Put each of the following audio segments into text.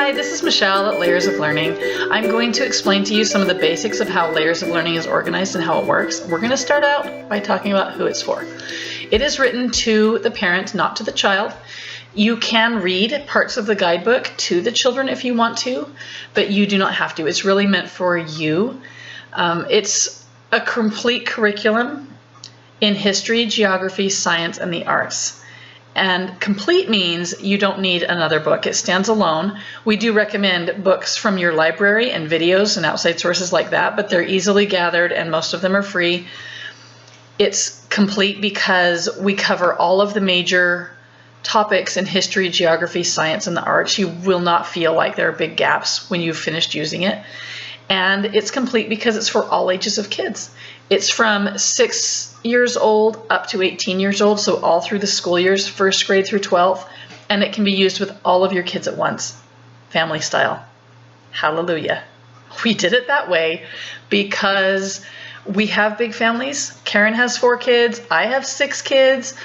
Hi, this is Michelle at Layers of Learning. I'm going to explain to you some of the basics of how Layers of Learning is organized and how it works. We're going to start out by talking about who it's for. It is written to the parent, not to the child. You can read parts of the guidebook to the children if you want to, but you do not have to. It's really meant for you. It's a complete curriculum in history, geography, science, and the arts. And complete means you don't need another book. It stands alone. We do recommend books from your library and videos and outside sources like that, but they're easily gathered and most of them are free. It's complete because we cover all of the major topics in history, geography, science, and the arts. You will not feel like there are big gaps when you've finished using it. And it's complete because it's for all ages of kids. It's from 6 years old up to 18 years old, so all through the school years, 1st grade through 12th, and it can be used with all of your kids at once, family style. Hallelujah. We did it that way because we have big families. Karen has 4 kids, I have 6 kids,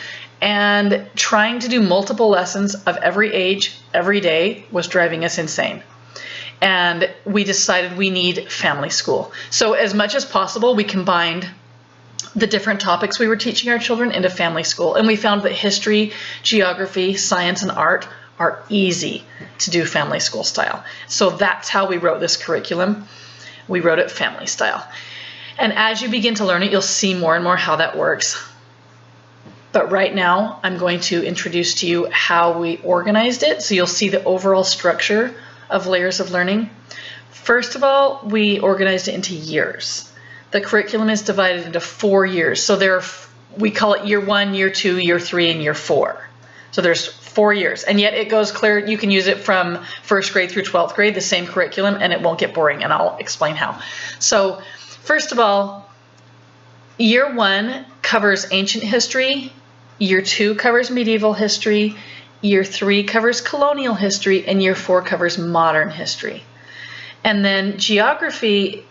and trying to do multiple lessons of every age, every day was driving us insane. And we decided we need family school. So as much as possible, we combined the different topics we were teaching our children into family school. And we found that history, geography, science, and art are easy to do family school style. So that's how we wrote this curriculum. We wrote it family style. And as you begin to learn it, you'll see more and more how that works. But right now, I'm going to introduce to you how we organized it. So you'll see the overall structure of Layers of Learning. First of all, we organized it into years. The curriculum is divided into 4 years. So we call it year 1, year 2, year 3, and year 4. So there's 4 years, and yet it goes clear. You can use it from 1st grade through 12th grade, the same curriculum, and it won't get boring, and I'll explain how. So first of all, year 1 covers ancient history, year 2 covers medieval history, year 3 covers colonial history, and year 4 covers modern history. And then geography,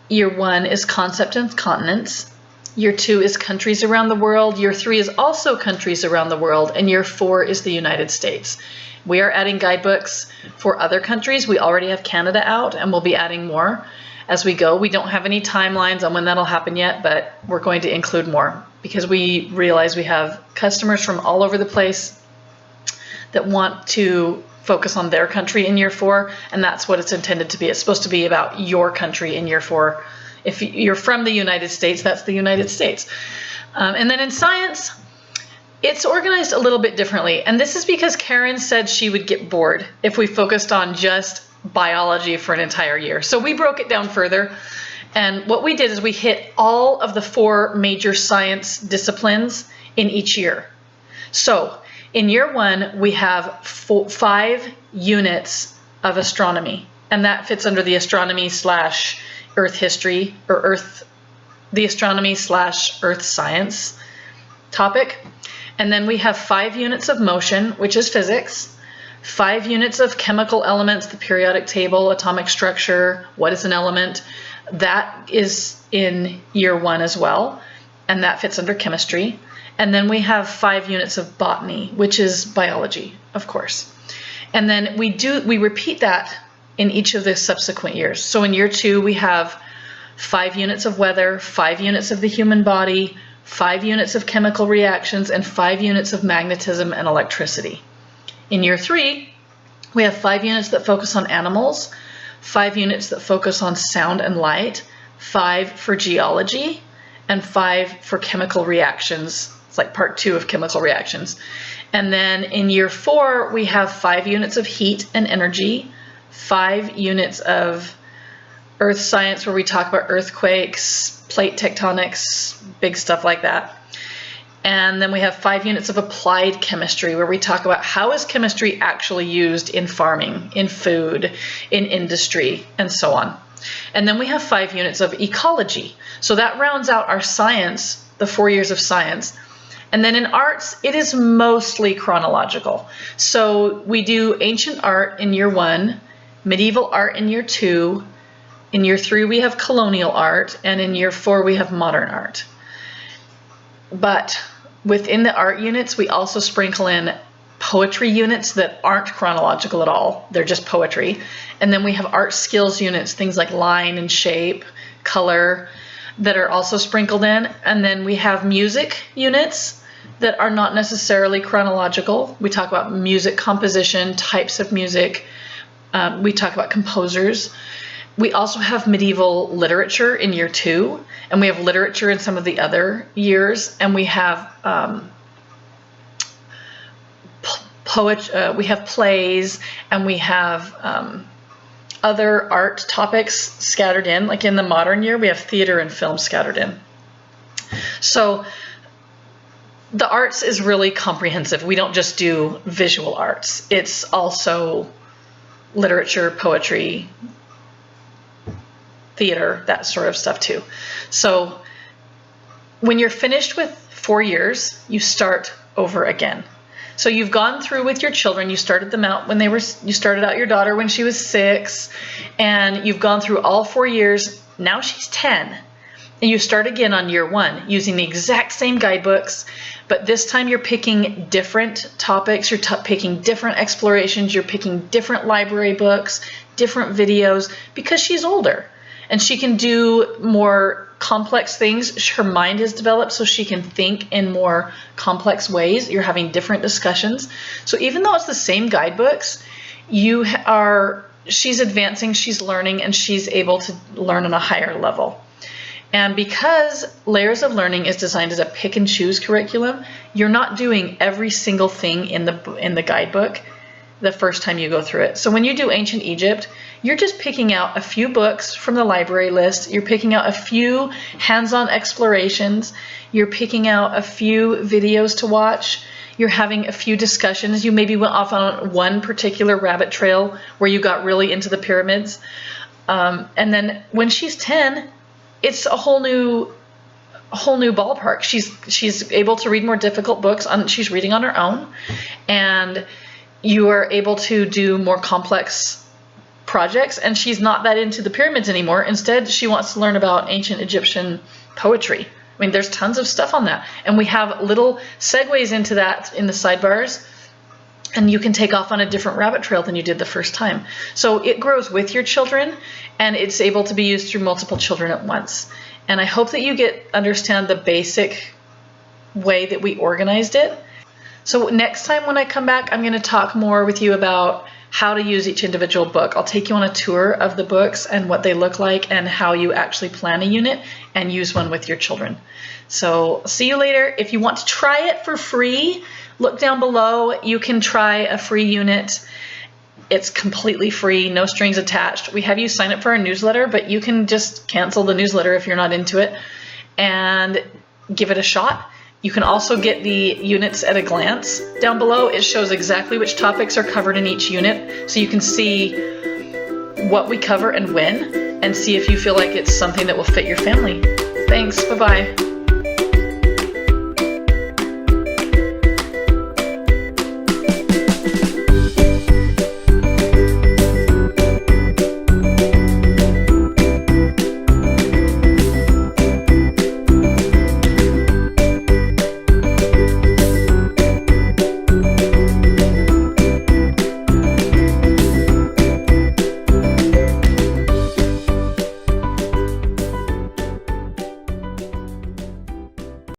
year 1 is concept and continents, year 2 is countries around the world, year 3 is also countries around the world, and year 4 is the United States. We are adding guidebooks for other countries. We already have Canada out, and we'll be adding more as we go. We don't have any timelines on when that'll happen yet, but we're going to include more because we realize we have customers from all over the place that want to focus on their country in year 4, and that's what it's intended to be. It's supposed to be about your country in year 4. If you're from the United States, that's the United States. And then in science, it's organized a little bit differently, and this is because Karen said she would get bored if we focused on just biology for an entire year. So we broke it down further, and what we did is we hit all of the 4 major science disciplines in each year. So in year 1, we have 5 units of astronomy, and that fits under the astronomy / earth history, or the astronomy / earth science topic. And then we have 5 units of motion, which is physics, 5 units of chemical elements, the periodic table, atomic structure, what is an element. That is in year 1 as well, and that fits under chemistry. And then we have 5 units of botany, which is biology, of course. And then we repeat that in each of the subsequent years. So in year 2, we have 5 units of weather, 5 units of the human body, 5 units of chemical reactions, and 5 units of magnetism and electricity. In year 3, we have 5 units that focus on animals, 5 units that focus on sound and light, 5 for geology, and 5 for chemical reactions. It's like part 2 of chemical reactions. And then in year 4, we have 5 units of heat and energy, 5 units of earth science where we talk about earthquakes, plate tectonics, big stuff like that. And then we have 5 units of applied chemistry where we talk about how is chemistry actually used in farming, in food, in industry, and so on. And then we have 5 units of ecology. So that rounds out our science, the 4 years of science. And then in arts, it is mostly chronological. So we do ancient art in year 1, medieval art in year 2, in year 3 we have colonial art, and in year 4 we have modern art. But within the art units, we also sprinkle in poetry units that aren't chronological at all. They're just poetry. And then we have art skills units, things like line and shape, color, that are also sprinkled in. And then we have music units that are not necessarily chronological. We talk about music composition, types of music. We talk about composers. We also have medieval literature in year 2, and we have literature in some of the other years, and we have we have plays, and we have other art topics scattered in. Like in the modern year, we have theater and film scattered in. So the arts is really comprehensive. We don't just do visual arts. It's also literature, poetry, theater, that sort of stuff too. So when you're finished with 4 years, you start over again. So you've gone through with your children, you started them out when you started out your daughter when she was 6, and you've gone through all 4 years. Now she's 10, and you start again on year 1 using the exact same guidebooks, but this time you're picking different topics, you're picking different explorations, you're picking different library books, different videos, because she's older and she can do more complex things. Her mind has developed so she can think in more complex ways. You're having different discussions. So even though it's the same guidebooks, she's advancing, she's learning, and she's able to learn on a higher level. And because Layers of Learning is designed as a pick and choose curriculum, you're not doing every single thing in the guidebook the first time you go through it. So when you do Ancient Egypt, you're just picking out a few books from the library list. You're picking out a few hands-on explorations. You're picking out a few videos to watch. You're having a few discussions. You maybe went off on one particular rabbit trail where you got really into the pyramids. And then when she's 10, it's a whole new ballpark. She's able to read more difficult books. She's reading on her own, and you are able to do more complex projects. And she's not that into the pyramids anymore. Instead, she wants to learn about ancient Egyptian poetry. I mean, there's tons of stuff on that, and we have little segues into that in the sidebars. And you can take off on a different rabbit trail than you did the first time. So it grows with your children, and it's able to be used through multiple children at once. And I hope that you understand the basic way that we organized it. So next time when I come back, I'm going to talk more with you about how to use each individual book. I'll take you on a tour of the books and what they look like and how you actually plan a unit and use one with your children. So see you later. If you want to try it for free, look down below. You can try a free unit. It's completely free, no strings attached. We have you sign up for our newsletter, but you can just cancel the newsletter if you're not into it and give it a shot. You can also get the units at a glance. Down below, it shows exactly which topics are covered in each unit, so you can see what we cover and when, and see if you feel like it's something that will fit your family. Thanks, bye-bye.